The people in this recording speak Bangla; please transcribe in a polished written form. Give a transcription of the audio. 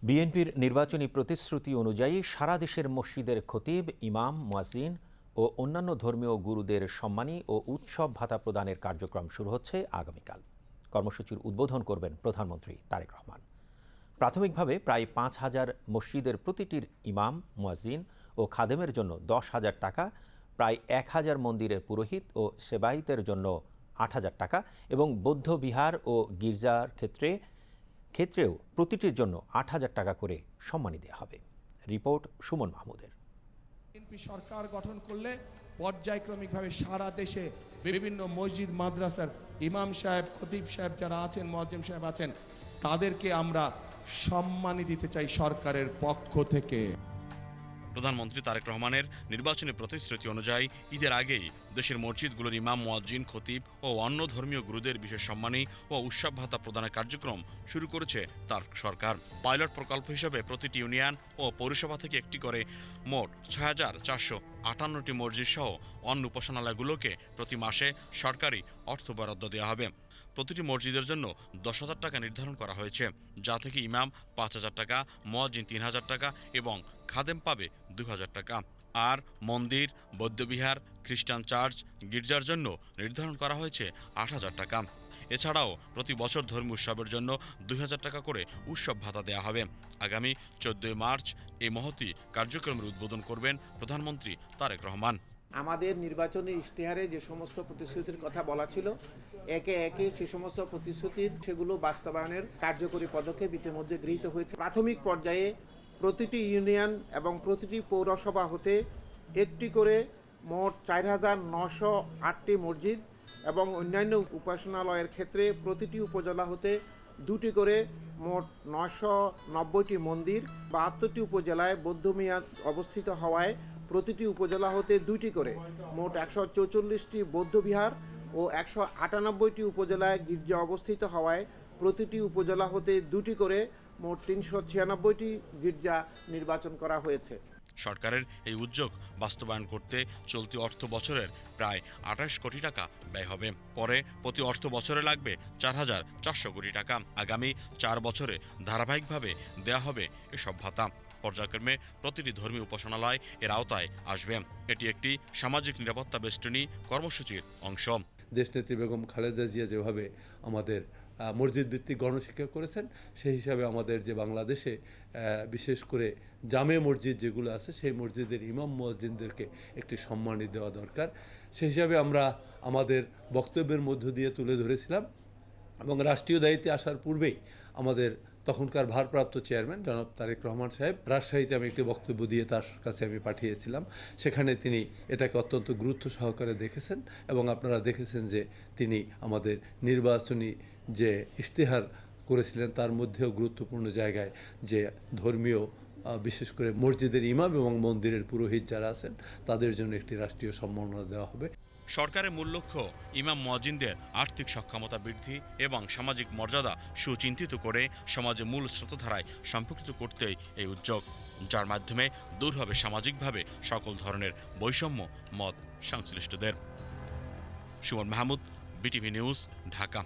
বিএনপির নির্বাচনী প্রতিশ্রুতি অনুযায়ী সারা দেশের মসজিদের খতিব, ইমাম, মুয়াজ্জিন ও অন্যান্য ধর্মীয় গুরুদের সম্মানী ও উৎসব ভাতা প্রদানের কার্যক্রম শুরু হচ্ছে আগামীকাল। কর্মসূচির উদ্বোধন করবেন প্রধানমন্ত্রী তারেক রহমান। প্রাথমিকভাবে প্রায় ৫,০০০ মসজিদের প্রতিটির ইমাম, মুয়াজ্জিন ও খাদেমের জন্য ১০,০০০ টাকা, প্রায় ১,০০০ মন্দিরের পুরোহিত ও সেবায়েতের জন্য ৮,০০০ টাকা এবং বৌদ্ধ বিহার ও গির্জার ক্ষেত্রেও প্রতিটির জন্য ৮,০০০ টাকা করে সম্মানী দেওয়া হবে। রিপোর্ট সুমন মাহমুদের। বিএনপি সরকার গঠন করলে পর্যায়ক্রমিকভাবে সারা দেশে বিভিন্ন মসজিদ, মাদ্রাসার ইমাম সাহেব, খতিব সাহেব যারা আছেন, মুয়াজ্জিম সাহেব আছেন, তাদেরকে আমরা সম্মানী দিতে চাই সরকারের পক্ষ থেকে। প্রধানমন্ত্রী তারেক রহমানের নির্বাচনী প্রতিশ্রুতি অনুযায়ী ঈদের আগেই দেশের মসজিদগুলোর ইমাম, মুয়াজ্জিন, খতিব ও অন্য ধর্মীয় গুরুদের বিশেষ সম্মানী ও উৎসব ভাতা প্রদানের কার্যক্রম শুরু করেছে তার সরকার। পাইলট প্রকল্প হিসেবে প্রতিটি ইউনিয়ন ও পৌরসভা থেকে একটি করে মোট ৬,৪৫৮টি মসজিদ সহ অন্য উপাসনালয়গুলোকে প্রতি মাসে সরকারি অর্থ বরাদ্দ দেওয়া হবে। প্রতিটি মসজিদের জন্য ১০,০০০ টাকা নির্ধারণ করা হয়েছে, যা থেকে ইমাম ৫,০০০ টাকা, মুয়াজ্জিন ৩,০০০ টাকা এবং খাদেম পাবে ২,০০০ টাকা। আর মন্দির, বৌদ্ধবিহার, খ্রিস্টান চার্চ, গির্জার জন্য নির্ধারণ করা হয়েছে ৮,০০০ টাকা। এছাড়াও প্রতি বছর ধর্মীয় উৎসবের জন্য ২,০০০ টাকা করে উৎসব ভাতা দেওয়া হবে। আগামী ১৪ মার্চ এই মহতী কার্যক্রমের উদ্বোধন করবেন প্রধানমন্ত্রী তারেক রহমান। আমাদের নির্বাচনী ইশতেহারে যে সমস্ত প্রতিশ্রুতির কথা বলা ছিল, একে একে সে সমস্ত প্রতিশ্রুতির সেগুলো বাস্তবায়নের কার্যকরী পদক্ষেপ ইতিমধ্যে গৃহীত হয়েছে। প্রাথমিক পর্যায়ে প্রতিটি ইউনিয়ন এবং প্রতিটি পৌরসভা হতে একটি করে মোট ৪,৯০৮টি মসজিদ এবং অন্যান্য উপাসনালয়ের ক্ষেত্রে প্রতিটি উপজেলা হতে ২টি করে মোট ৯৯০টি মন্দির, ৭২টি উপজেলায় বৌদ্ধ মিয়াদ অবস্থিত হওয়ায় প্রতিটি উপজেলা হতে ২টি করে মোট ১৪৪টি বৌদ্ধবিহার ও ১৯৮টি উপজেলায় গির্জা অবস্থিত হওয়ায় প্রতিটি উপজেলা হতে ২টি করে মোট ৩৯৬টি গির্জা নির্বাচন করা হয়েছে। সরকারের এই উদ্যোগ বাস্তবায়ন করতে চলতি অর্থ বছরের প্রায় ২৮ কোটি টাকা ব্যয় হবে। পরে প্রতি অর্থ বছরে লাগবে ৪,৪০০ কোটি টাকা। আগামী ৪ বছরে ধারাবাহিকভাবে দেয়া হবে এসব ভাতা। পর্যায়ক্রমে প্রতিটি ধর্মীয় উপাসনালয় এর আওতায় আসবে। এটি একটি সামাজিক নিরাপত্তা বেষ্টনী কর্মসূচির অংশ। দেশনেত্রী বেগম খালেদা জিয়া যেভাবে আমাদের মসজিদ ভিত্তিক গণশিক্ষা করেছেন, সেই হিসাবে আমাদের যে বাংলাদেশে বিশেষ করে জামে মসজিদ যেগুলো আছে, সেই মসজিদের ইমাম, মুয়াজ্জিনদেরকে একটি সম্মানী দেওয়া দরকার। সেই হিসাবে আমরা আমাদের বক্তব্যের মধ্য দিয়ে তুলে ধরেছিলাম এবং রাষ্ট্রীয় দায়িত্বে আসার পূর্বেই আমাদের তখনকার ভারপ্রাপ্ত চেয়ারম্যান জনাব তারেক রহমান সাহেব রাজশাহীতে আমি একটি বক্তব্য দিয়ে তার কাছে আমি পাঠিয়েছিলাম। সেখানে তিনি এটাকে অত্যন্ত গুরুত্ব সহকারে দেখেছেন এবং আপনারা দেখেছেন যে তিনি আমাদের নির্বাচনী যে ইশতেহার করেছিলেন তার মধ্যেও গুরুত্বপূর্ণ জায়গায় যে ধর্মীয় বিশেষ করে মসজিদের ইমাম এবং মন্দিরের পুরোহিত যারা আছেন তাদের জন্য একটি রাষ্ট্রীয় সম্মাননা দেওয়া হবে। সরকারের মূল লক্ষ্য ইমাম, মুয়াজ্জিনদের আর্থিক সক্ষমতা বৃদ্ধি এবং সামাজিক মর্যাদা সুচিন্তিত করে সমাজের মূল স্রোতধারায় সম্পৃক্ত করতেই এই উদ্যোগ, যার মাধ্যমে দূর হবে সামাজিকভাবে সকল ধরনের বৈষম্য মত সংশ্লিষ্টদের। Suman Mahmud, BTV news, Dhaka.